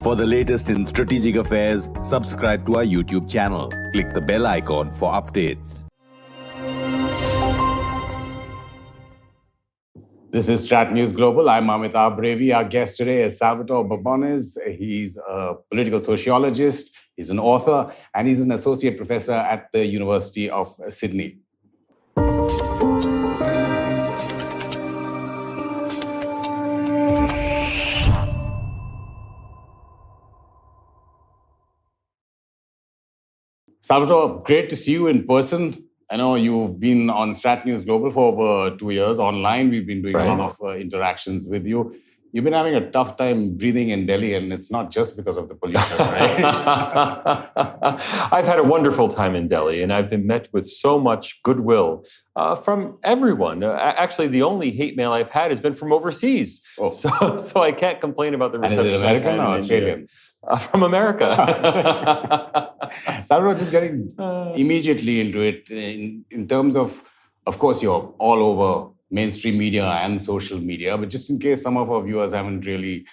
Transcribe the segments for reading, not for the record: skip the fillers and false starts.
For the latest in strategic affairs, subscribe to our YouTube channel. Click the bell icon for updates. This is StratNews Global. I'm Amitabh. Revi. Our guest today is Salvatore Babones. He's a political sociologist, he's an author, and he's an associate professor at the University of Sydney. Salvatore, great to see you in person. I know you've been on StratNews Global for over 2 years online. We've been doing a lot of interactions with you. You've been having a tough time breathing in Delhi, and it's not just because of the pollution, right? I've had a wonderful time in Delhi, and I've been met with so much goodwill from everyone. Actually, the only hate mail I've had has been from overseas. Oh. So I can't complain about the reception. And is it American or Australian? From America. Salvatore, just getting immediately into it, in terms of course, you're all over mainstream media and social media, but just in case some of our viewers haven't really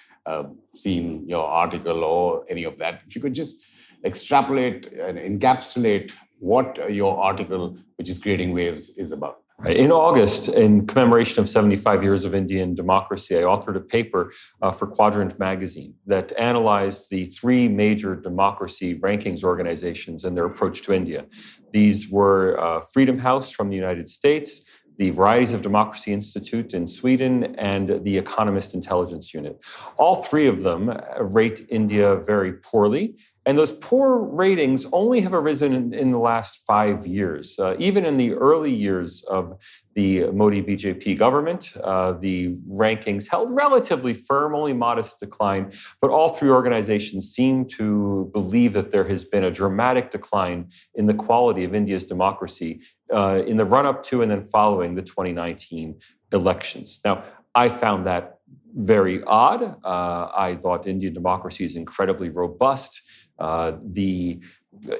seen your article or any of that, if you could just extrapolate and encapsulate what your article, which is Creating Waves, is about. In August, in commemoration of 75 years of Indian democracy, I authored a paper for Quadrant magazine that analyzed the three major democracy rankings organizations and their approach to India. These were Freedom House from the United States, the Varieties of Democracy Institute in Sweden, and the Economist Intelligence Unit. All three of them rate India very poorly. And those poor ratings only have arisen in the last 5 years. Even in the early years of the Modi BJP government, the rankings held relatively firm, only modest decline. But all three organizations seem to believe that there has been a dramatic decline in the quality of India's democracy in the run-up to and then following the 2019 elections. Now, I found that very odd. I thought Indian democracy is incredibly robust. The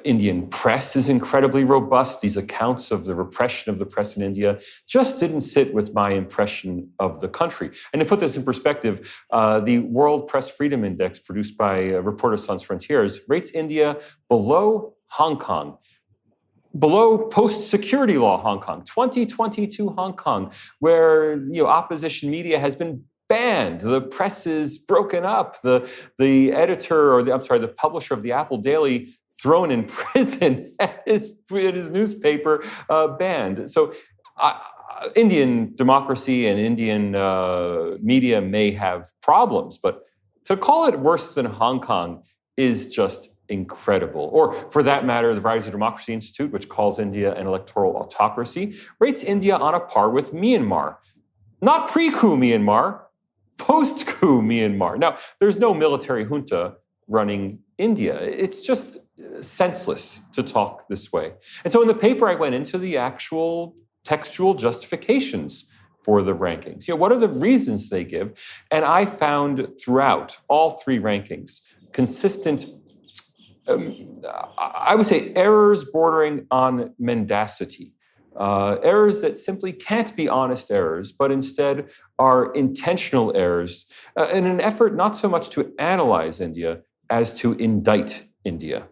Indian press is incredibly robust. These accounts of the repression of the press in India just didn't sit with my impression of the country. And to put this in perspective, the World Press Freedom Index produced by Reporters Sans Frontières rates India below Hong Kong, below post-security law Hong Kong, 2022 Hong Kong, where opposition media has been banned, the press is broken up, the publisher of the Apple Daily thrown in prison, his newspaper banned. So Indian democracy and Indian media may have problems, but to call it worse than Hong Kong is just incredible. Or for that matter, the Varieties of Democracy Institute, which calls India an electoral autocracy, rates India on a par with Myanmar. Not pre-coup Myanmar, post-coup Myanmar. Now, there's no military junta running India. It's just senseless to talk this way. And so in the paper, I went into the actual textual justifications for the rankings. What are the reasons they give? And I found throughout all three rankings consistent, I would say, errors bordering on mendacity. Errors that simply can't be honest errors, but instead are intentional errors in an effort not so much to analyze India as to indict India.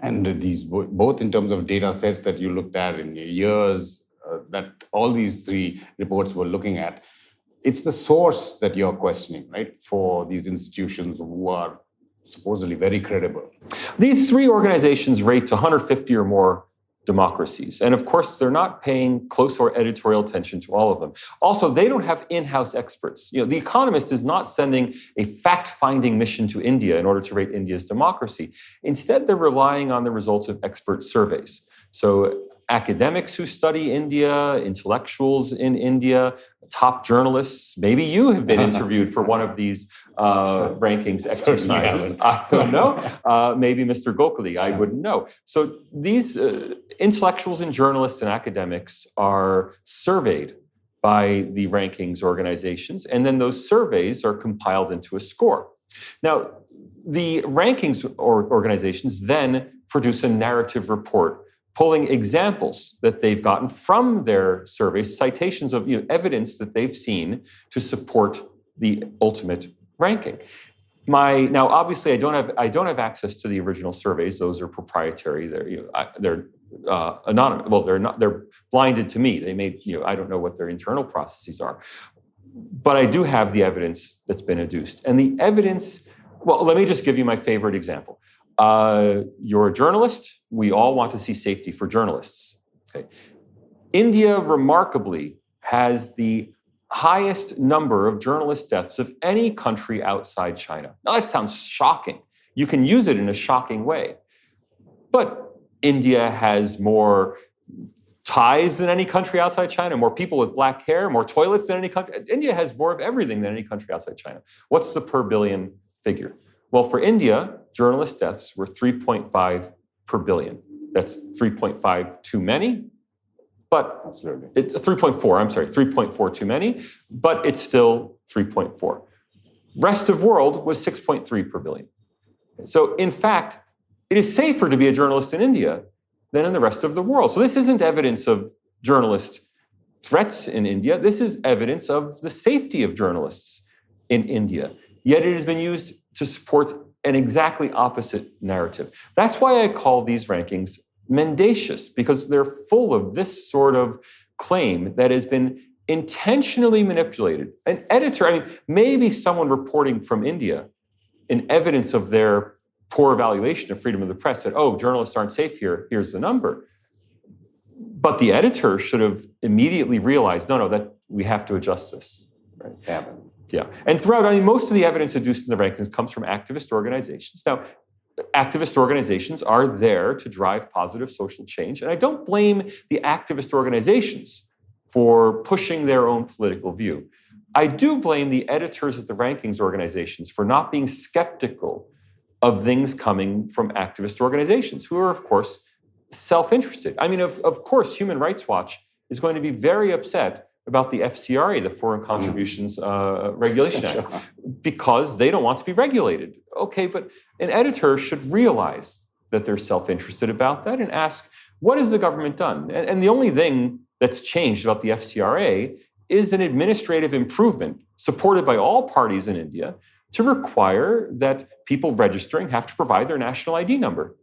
And these, both in terms of data sets that you looked at in years, that all these three reports were looking at, it's the source that you're questioning, right, for these institutions who are supposedly very credible. These three organizations rate 150 or more democracies. And of course, they're not paying close or editorial attention to all of them. Also, they don't have in-house experts. The Economist is not sending a fact-finding mission to India in order to rate India's democracy. Instead, they're relying on the results of expert surveys. So academics who study India, intellectuals in India, top journalists. Maybe you have been interviewed for one of these rankings exercises. I don't know. Maybe Mr. Gokhale, I wouldn't know. So these intellectuals and journalists and academics are surveyed by the rankings organizations, and then those surveys are compiled into a score. Now, the rankings organizations then produce a narrative report pulling examples that they've gotten from their surveys, citations of evidence that they've seen to support the ultimate ranking. Now, obviously, I don't have access to the original surveys. Those are proprietary. They're anonymous. Well, they're blinded to me. They made, I don't know what their internal processes are. But I do have the evidence that's been adduced. And the evidence, well, let me just give you my favorite example. You're a journalist. We all want to see safety for journalists. Okay. India remarkably has the highest number of journalist deaths of any country outside China. Now, that sounds shocking. You can use it in a shocking way. But India has more ties than any country outside China, more people with black hair, more toilets than any country. India has more of everything than any country outside China. What's the per billion figure? Well, for India, journalist deaths were 3.5 per billion. That's 3.5 too many, but Absolutely. it's 3.4 too many, but it's still 3.4. Rest of world was 6.3 per billion. So in fact, it is safer to be a journalist in India than in the rest of the world. So this isn't evidence of journalist threats in India. This is evidence of the safety of journalists in India. Yet it has been used to support an exactly opposite narrative. That's why I call these rankings mendacious, because they're full of this sort of claim that has been intentionally manipulated. An editor, maybe someone reporting from India in evidence of their poor evaluation of freedom of the press said, oh, journalists aren't safe here, here's the number. But the editor should have immediately realized, no, that we have to adjust this. Right? Yeah. And throughout, most of the evidence adduced in the rankings comes from activist organizations. Now, activist organizations are there to drive positive social change, and I don't blame the activist organizations for pushing their own political view. I do blame the editors at the rankings organizations for not being skeptical of things coming from activist organizations who are, of course, self-interested. Of course, Human Rights Watch is going to be very upset about the FCRA, the Foreign Contributions Regulation Act, because they don't want to be regulated. Okay, but an editor should realize that they're self-interested about that and ask, what has the government done? And the only thing that's changed about the FCRA is an administrative improvement supported by all parties in India to require that people registering have to provide their national ID number.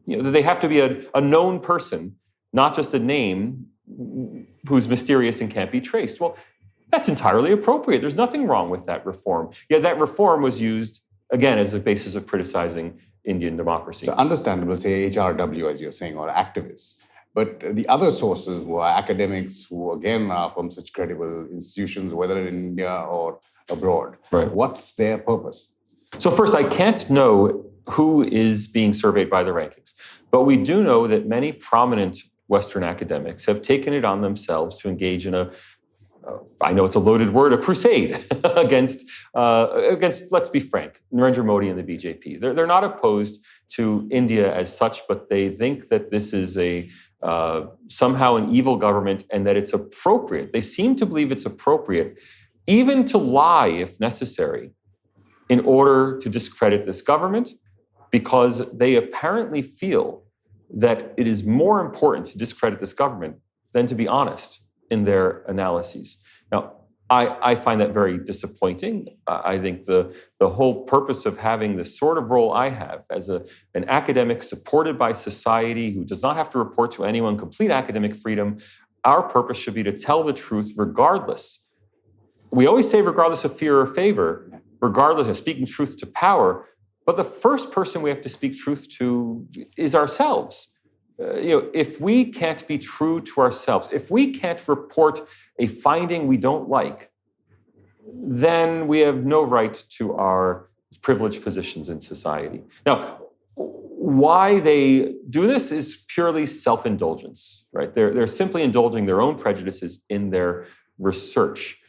They have to be a known person, not just a name who's mysterious and can't be traced. Well, that's entirely appropriate. There's nothing wrong with that reform. Yet that reform was used, again, as a basis of criticizing Indian democracy. So understandable, say HRW, as you're saying, or activists. But the other sources who are academics, who again are from such credible institutions, whether in India or abroad, right. What's their purpose? So first, I can't know who is being surveyed by the rankings, but we do know that many prominent Western academics have taken it on themselves to engage in I know it's a loaded word, a crusade against, let's be frank, Narendra Modi and the BJP. They're not opposed to India as such, but they think that this is somehow an evil government and that it's appropriate. They seem to believe it's appropriate even to lie if necessary in order to discredit this government, because they apparently feel that it is more important to discredit this government than to be honest in their analyses. Now, I find that very disappointing. I think the whole purpose of having the sort of role I have as an academic supported by society who does not have to report to anyone, complete academic freedom, our purpose should be to tell the truth regardless. We always say regardless of fear or favor, regardless of speaking truth to power, but the first person we have to speak truth to is ourselves. If we can't be true to ourselves, if we can't report a finding we don't like, then we have no right to our privileged positions in society. Now, why they do this is purely self-indulgence, right? They're simply indulging their own prejudices in their research.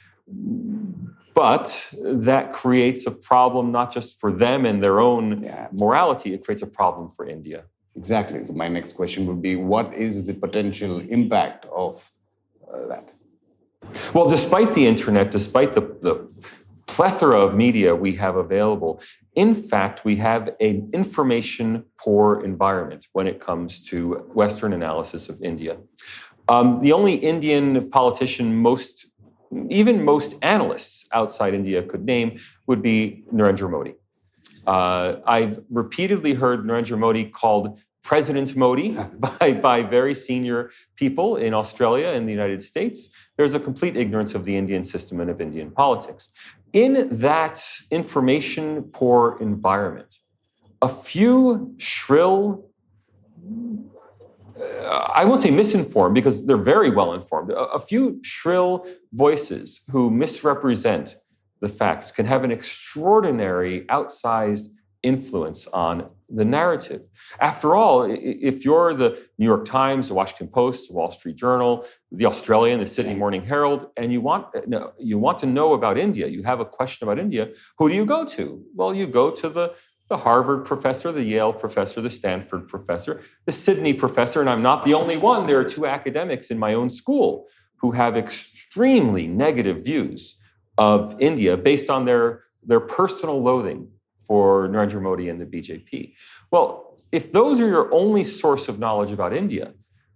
But that creates a problem not just for them and their own morality, it creates a problem for India. Exactly. So my next question would be, what is the potential impact of that? Well, despite the internet, despite the plethora of media we have available, in fact, we have an information-poor environment when it comes to Western analysis of India. The only Indian politician even most analysts outside India could name would be Narendra Modi. I've repeatedly heard Narendra Modi called President Modi by very senior people in Australia and the United States. There's a complete ignorance of the Indian system and of Indian politics. In that information-poor environment, a few shrill, I won't say misinformed because they're very well informed, a few shrill voices who misrepresent the facts can have an extraordinary outsized influence on the narrative. After all, if you're the New York Times, the Washington Post, the Wall Street Journal, the Australian, the Sydney Morning Herald, and you want to know about India, you have a question about India, who do you go to? Well, you go to the Harvard professor, the Yale professor, the Stanford professor, the Sydney professor, and I'm not the only one. There are two academics in my own school who have extremely negative views of India based on their personal loathing for Narendra Modi and the BJP. Well, if those are your only source of knowledge about India,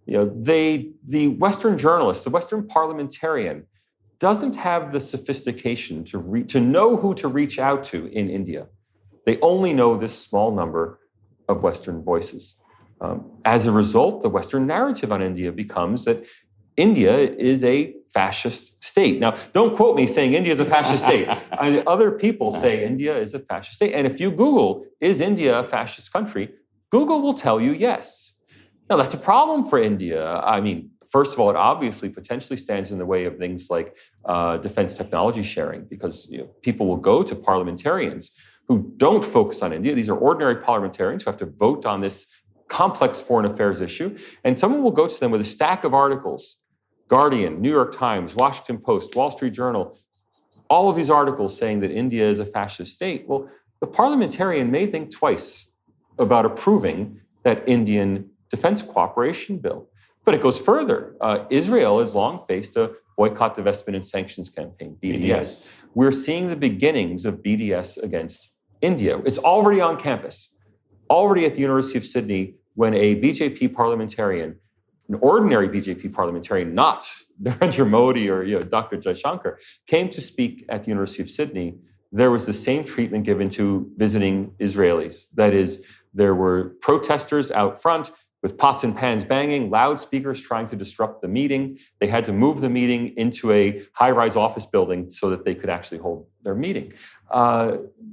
the Western journalist, the Western parliamentarian, doesn't have the sophistication to know who to reach out to in India. They only know this small number of Western voices. As a result, the Western narrative on India becomes that India is a fascist state. Now, don't quote me saying India is a fascist state. Other people say India is a fascist state. And if you Google, is India a fascist country? Google will tell you yes. Now, that's a problem for India. I mean, first of all, it obviously potentially stands in the way of things like defense technology sharing, because people will go to parliamentarians who don't focus on India. These are ordinary parliamentarians who have to vote on this complex foreign affairs issue. And someone will go to them with a stack of articles, Guardian, New York Times, Washington Post, Wall Street Journal, all of these articles saying that India is a fascist state. Well, the parliamentarian may think twice about approving that Indian defense cooperation bill. But it goes further. Israel has long faced a boycott, divestment, and sanctions campaign, BDS. We're seeing the beginnings of BDS against India. It's already on campus, already at the University of Sydney, when a BJP parliamentarian, an ordinary BJP parliamentarian, not Narendra Modi or Dr. Jaishankar, came to speak at the University of Sydney, there was the same treatment given to visiting Israelis. That is, there were protesters out front with pots and pans banging, loudspeakers trying to disrupt the meeting. They had to move the meeting into a high-rise office building so that they could actually hold their meeting.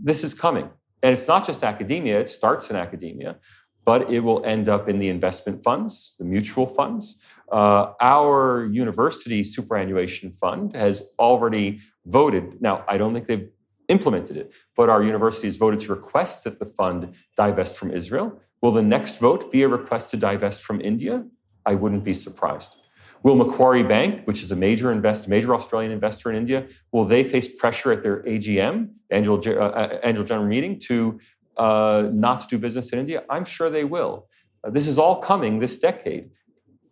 This is coming. And it's not just academia, it starts in academia, but it will end up in the investment funds, the mutual funds. Our university superannuation fund has already voted. Now, I don't think they've implemented it, but our university has voted to request that the fund divest from Israel. Will the next vote be a request to divest from India? I wouldn't be surprised. Will Macquarie Bank, which is a major Australian investor in India, will they face pressure at their AGM, annual general meeting, to not do business in India? I'm sure they will. This is all coming this decade.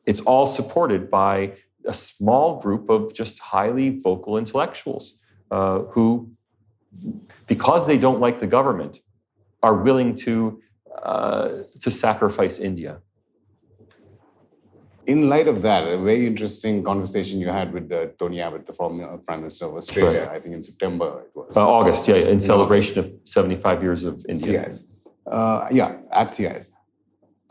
It's all supported by a small group of just highly vocal intellectuals who, because they don't like the government, are willing to sacrifice India. In light of that, a very interesting conversation you had with Tony Abbott, the former Prime Minister of Australia, right. I think in September it was. August, in celebration of 75 years of India. CIS. At CIS.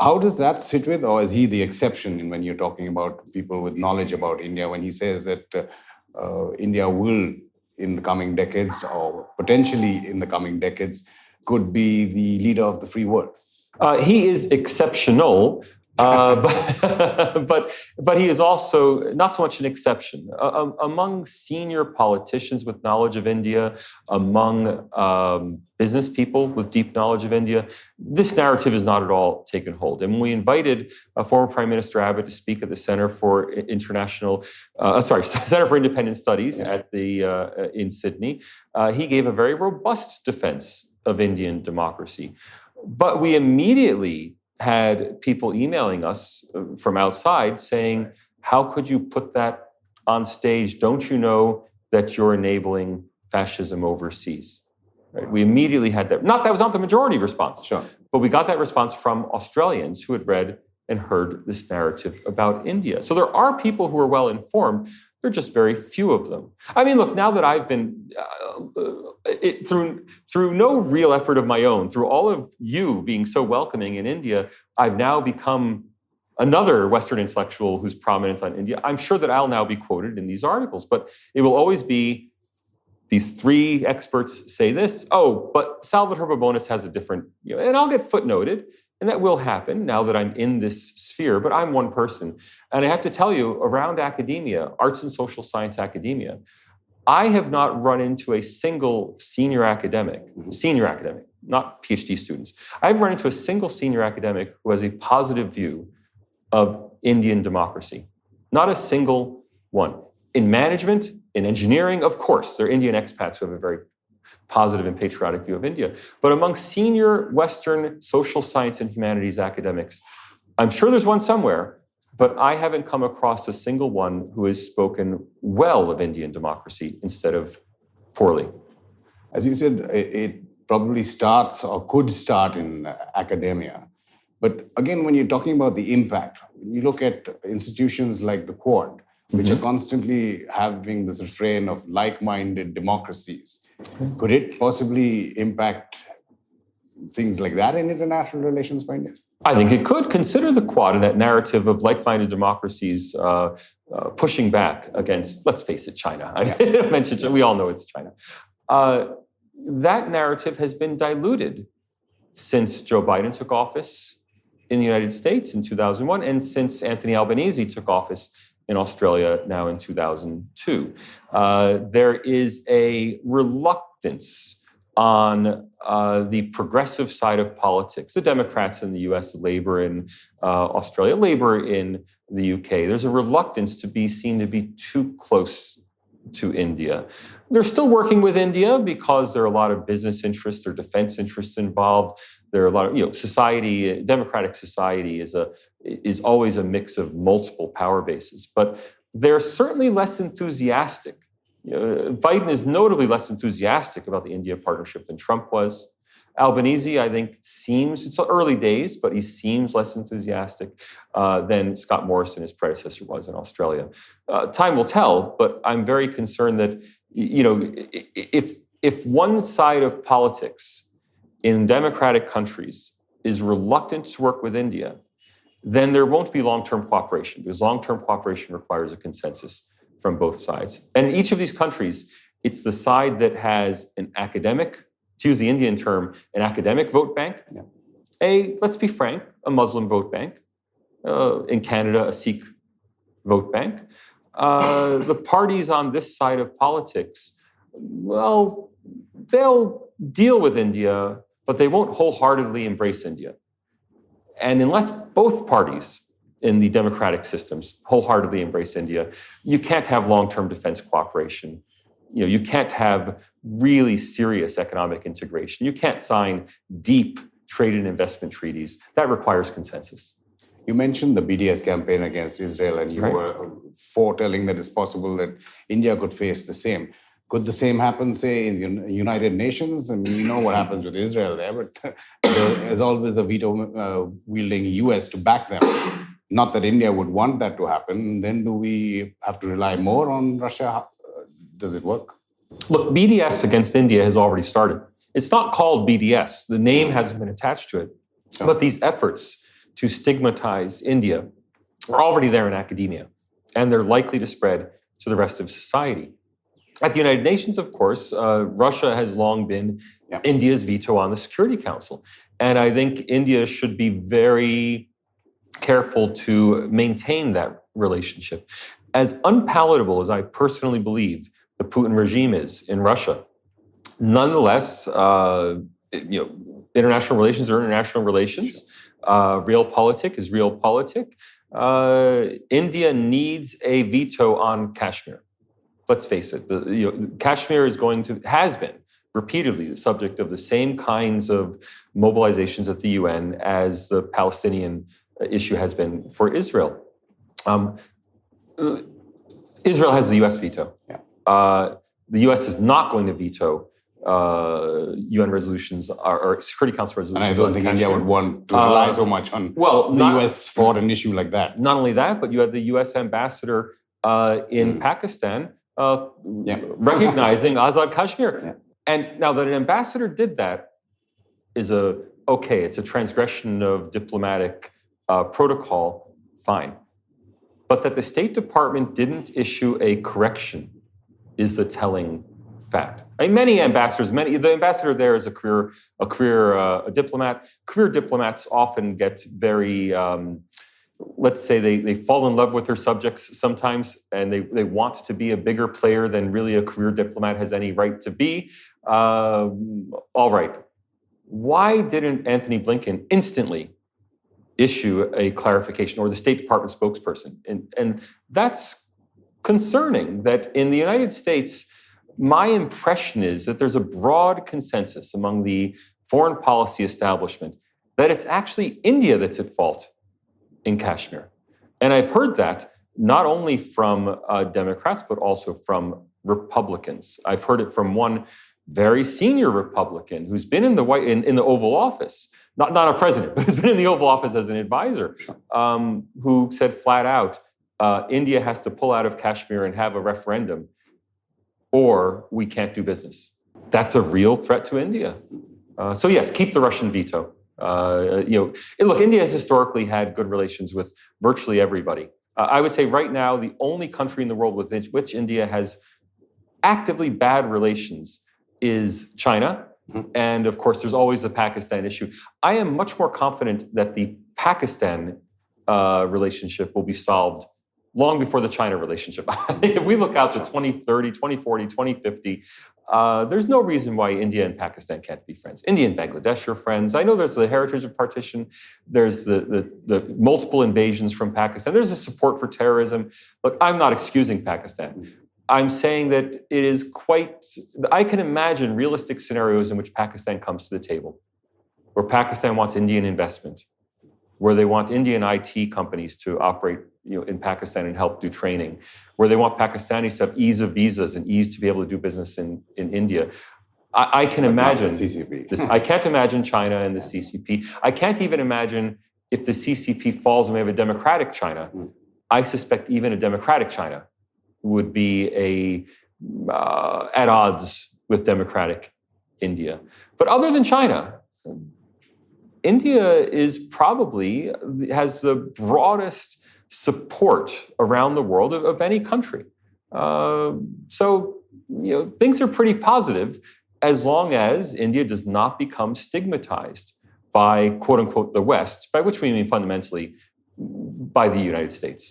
How does that sit with, or is he the exception when you're talking about people with knowledge about India, when he says that India will, in the coming decades, or potentially in the coming decades, could be the leader of the free world? He is exceptional, but he is also not so much an exception. Among senior politicians with knowledge of India, among business people with deep knowledge of India, this narrative is not at all taken hold. And when we invited former Prime Minister Abbott to speak at the Center for Center for Independent Studies at the in Sydney, he gave a very robust defense of Indian democracy. But we immediately had people emailing us from outside saying, how could you put that on stage? Don't you know that you're enabling fascism overseas? Right? We immediately had that. That was not the majority response, sure. But we got that response from Australians who had read and heard this narrative about India. So there are people who are well informed. There are just very few of them. I mean, look, now that I've been, through no real effort of my own, through all of you being so welcoming in India, I've now become another Western intellectual who's prominent on India. I'm sure that I'll now be quoted in these articles, but it will always be these three experts say this. Oh, but Salvatore Babones has a different, and I'll get footnoted, and that will happen now that I'm in this sphere, but I'm one person. And I have to tell you, around academia, arts and social science academia, I have not run into a single senior academic, not PhD students. I've run into a single senior academic who has a positive view of Indian democracy. Not a single one. In management, in engineering, of course, there are Indian expats who have a very positive and patriotic view of India. But among senior Western social science and humanities academics, I'm sure there's one somewhere, but I haven't come across a single one who has spoken well of Indian democracy instead of poorly. As you said, it probably starts or could start in academia. But again, when you're talking about the impact, you look at institutions like the Quad, which are constantly having this refrain of like-minded democracies. Could it possibly impact things like that in international relations for India? I think it could. Consider the Quad and that narrative of like-minded democracies pushing back against, let's face it, China. I mentioned we all know it's China. That narrative has been diluted since Joe Biden took office in the United States in 2001 and since Anthony Albanese took office in Australia now in 2002. There is a reluctance on the progressive side of politics, the Democrats in the US, Labour in Australia, Labour in the UK. There's a reluctance to be seen to be too close to India. They're still working with India because there are a lot of business interests or defense interests involved. There are a lot of, society, democratic society is always a mix of multiple power bases, but they're certainly less enthusiastic. Biden is notably less enthusiastic about the India partnership than Trump was. Albanese, I think, it's early days, but he seems less enthusiastic than Scott Morrison, his predecessor, was in Australia. Time will tell, but I'm very concerned that, if one side of politics in democratic countries is reluctant to work with India, then there won't be long-term cooperation, because long-term cooperation requires a consensus from both sides. And in each of these countries, it's the side that has an academic, to use the Indian term, an academic vote bank, let's be frank, a Muslim vote bank, in Canada, a Sikh vote bank. The parties on this side of politics, well, they'll deal with India, but they won't wholeheartedly embrace India. And unless both parties in the democratic systems wholeheartedly embrace India, you can't have long-term defense cooperation. You can't have really serious economic integration. You can't sign deep trade and investment treaties. That requires consensus. You mentioned the BDS campaign against Israel, and you were foretelling that it's possible that India could face the same. Could the same happen, say, in the United Nations? I mean, you know what happens with Israel there, but there's always a veto-wielding US to back them. Not that India would want that to happen. Then do we have to rely more on Russia? Does it work? Look, BDS against India has already started. It's not called BDS. The name hasn't been attached to it. But these efforts to stigmatize India are already there in academia, and they're likely to spread to the rest of society. At the United Nations, of course, Russia has long been India's veto on the Security Council. And I think India should be very careful to maintain that relationship. As unpalatable as I personally believe the Putin regime is in Russia, nonetheless, international relations are international relations. Realpolitik is realpolitik. India needs a veto on Kashmir. Let's face it, Kashmir has been repeatedly the subject of the same kinds of mobilizations at the UN as the Palestinian issue has been for Israel. Israel has the US veto. The US is not going to veto UN resolutions or Security Council resolutions. And I don't think India would want to rely so much on the US for an issue like that. Not only that, but you had the US ambassador in Pakistan recognizing Azad Kashmir. Yeah. And now that an ambassador did that is it's a transgression of diplomatic protocol, fine. But that the State Department didn't issue a correction is the telling fact. I mean, many ambassadors, the ambassador there is a career diplomat. Career diplomats often get very, let's say they fall in love with their subjects sometimes, and they want to be a bigger player than really a career diplomat has any right to be. All right. Why didn't Antony Blinken instantly issue a clarification, or the State Department spokesperson? And that's concerning, that in the United States, my impression is that there's a broad consensus among the foreign policy establishment that it's actually India that's at fault in Kashmir. And I've heard that not only from Democrats, but also from Republicans. I've heard it from one very senior Republican who's been in the Oval Office, not a president, but has been in the Oval Office as an advisor, who said flat out, India has to pull out of Kashmir and have a referendum, or we can't do business. That's a real threat to India. So yes, keep the Russian veto. Look, India has historically had good relations with virtually everybody. I would say right now, the only country in the world with which India has actively bad relations is China. And of course, there's always the Pakistan issue. I am much more confident that the Pakistan relationship will be solved long before the China relationship. If we look out to 2030, 2040, 2050, there's no reason why India and Pakistan can't be friends. India and Bangladesh are friends. I know there's the heritage of partition. There's the multiple invasions from Pakistan. There's a support for terrorism. Look, I'm not excusing Pakistan. I'm saying that it is I can imagine realistic scenarios in which Pakistan comes to the table, where Pakistan wants Indian investment, where they want Indian IT companies to operate in Pakistan and help do training, where they want Pakistanis to have ease of visas and ease to be able to do business in India. I can imagine CCP. I can't imagine China and the CCP. I can't even imagine if the CCP falls and we have a democratic China. I suspect even a democratic China would be at odds with democratic India. But other than China, India has the broadest support around the world of any country. So things are pretty positive as long as India does not become stigmatized by, quote unquote, the West, by which we mean fundamentally by the United States.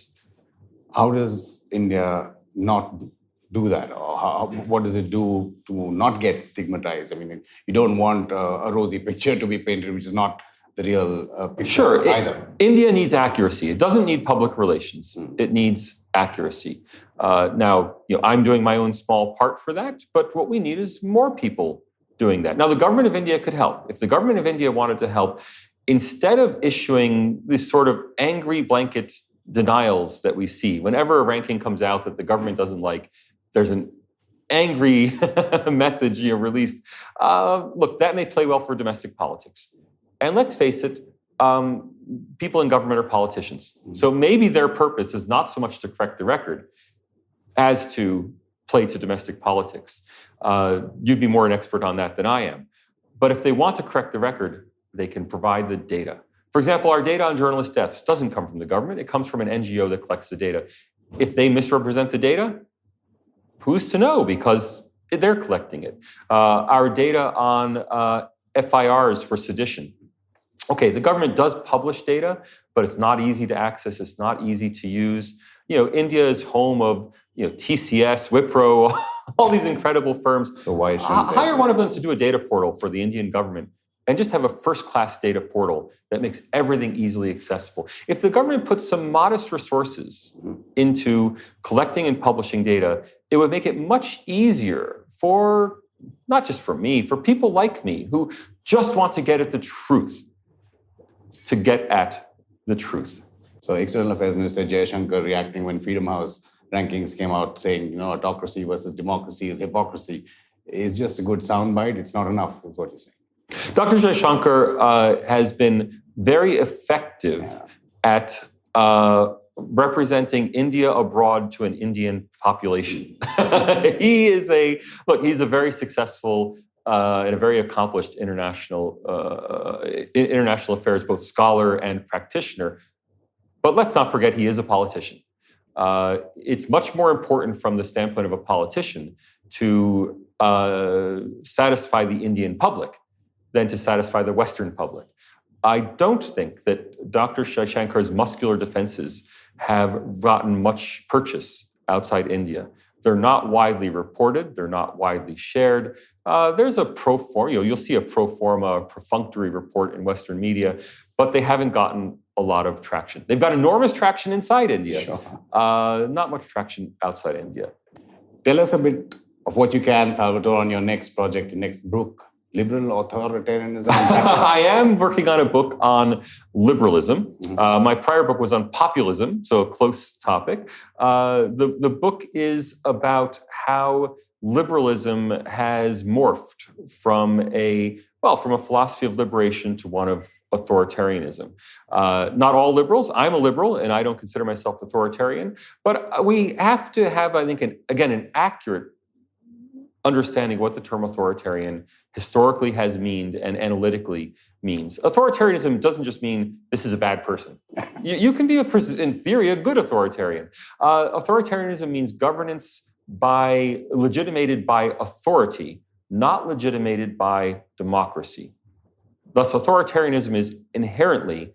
How does India not do that? Or what does it do to not get stigmatized? I mean, you don't want a rosy picture to be painted, which is not the real picture either. India needs accuracy. It doesn't need public relations. It needs accuracy. Now, I'm doing my own small part for that, but what we need is more people doing that. Now, the government of India could help. If the government of India wanted to help, instead of issuing this sort of angry blanket denials that we see, whenever a ranking comes out that the government doesn't like, there's an angry message released. Look, that may play well for domestic politics. And let's face it, people in government are politicians. So maybe their purpose is not so much to correct the record as to play to domestic politics. You'd be more an expert on that than I am. But if they want to correct the record, they can provide the data. For example, our data on journalist deaths doesn't come from the government. It comes from an NGO that collects the data. If they misrepresent the data, who's to know? Because they're collecting it. Our data on FIRs for sedition. Okay, the government does publish data, but it's not easy to access. It's not easy to use. India is home of TCS, Wipro, all these incredible firms. So why shouldn't they? Hire one of them to do a data portal for the Indian government and just have a first-class data portal that makes everything easily accessible. If the government puts some modest resources into collecting and publishing data, it would make it much easier for, not just for me, for people like me who just want to get at the truth, to get at the truth. So External Affairs Minister Jaishankar reacting when Freedom House rankings came out saying, autocracy versus democracy is hypocrisy, is just a good soundbite. It's not enough, is what you're saying. Dr. Jaishankar has been very effective at representing India abroad to an Indian population. He's a very successful and a very accomplished international affairs, both scholar and practitioner. But let's not forget he is a politician. It's much more important from the standpoint of a politician to satisfy the Indian public than to satisfy the Western public. I don't think that Dr. Jaishankar's muscular defenses have gotten much purchase outside India. They're not widely reported. They're not widely shared. There's a pro forma, you'll see a pro forma perfunctory report in Western media, but they haven't gotten a lot of traction. They've got enormous traction inside India, Sure. Not much traction outside India. Tell us a bit of what you can, Salvatore, on your next project, your next book, Liberal Authoritarianism. I am working on a book on liberalism. My prior book was on populism, so a close topic. The book is about how liberalism has morphed from a philosophy of liberation to one of authoritarianism. Not all liberals. I'm a liberal, and I don't consider myself authoritarian. But we have to have, I think, an accurate understanding what the term authoritarian historically has meant and analytically means. Authoritarianism doesn't just mean this is a bad person. You can be, in theory, a good authoritarian. Authoritarianism means governance legitimated by authority, not legitimated by democracy. Thus, authoritarianism is inherently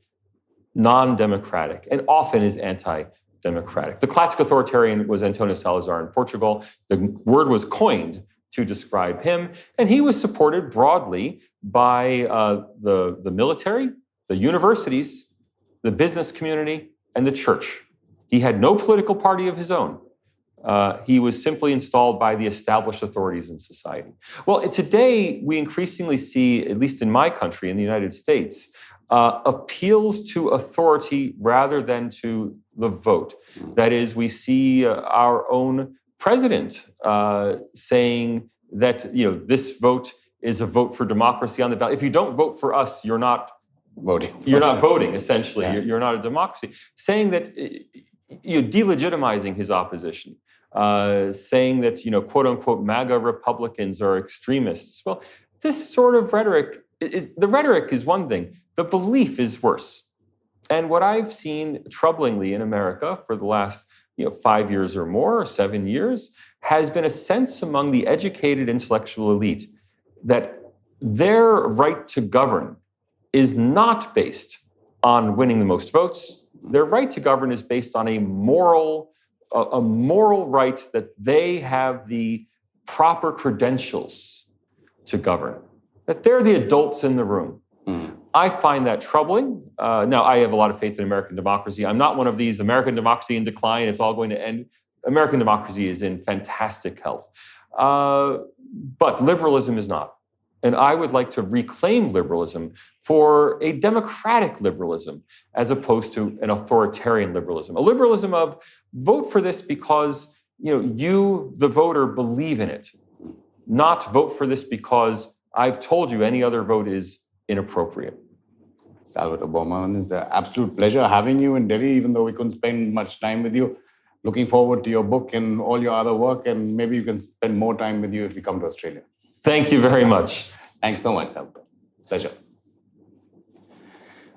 non-democratic and often is anti-democratic. The classic authoritarian was António Salazar in Portugal. The word was coined to describe him, and he was supported broadly by the military, the universities, the business community, and the church. He had no political party of his own. He was simply installed by the established authorities in society. Well, today we increasingly see, at least in my country, in the United States, appeals to authority rather than to the vote. That is, we see our own president saying that this vote is a vote for democracy on the ballot. If you don't vote for us, you're not voting. You're not voting, essentially. Yeah. You're not a democracy. Saying that you're delegitimizing his opposition. Saying that quote unquote MAGA Republicans are extremists. Well, this sort of rhetoric the rhetoric is one thing. The belief is worse. And what I've seen troublingly in America for the last 5 years or more, or 7 years, has been a sense among the educated intellectual elite that their right to govern is not based on winning the most votes. Their right to govern is based on a moral right that they have the proper credentials to govern, that they're the adults in the room. I find that troubling. Now, I have a lot of faith in American democracy. I'm not one of these American democracy in decline, it's all going to end. American democracy is in fantastic health. But liberalism is not. And I would like to reclaim liberalism for a democratic liberalism as opposed to an authoritarian liberalism. A liberalism of vote for this because you, the voter, believe in it. Not vote for this because I've told you any other vote is inappropriate. Salvatore Babones, it's an absolute pleasure having you in Delhi, even though we couldn't spend much time with you. Looking forward to your book and all your other work, and maybe you can spend more time with you if you come to Australia. Thank you very much. Thanks so much, Salvatore. Pleasure.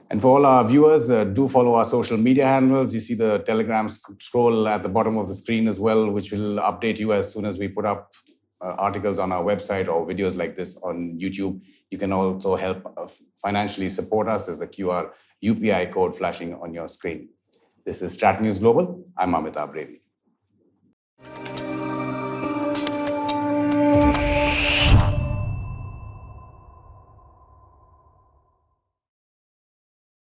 And for all our viewers, do follow our social media handles. You see the Telegram scroll at the bottom of the screen as well, which will update you as soon as we put up articles on our website or videos like this on YouTube. You can also help financially support us. There's a QR UPI code flashing on your screen. This is StratNews Global. I'm Amitabh Revi.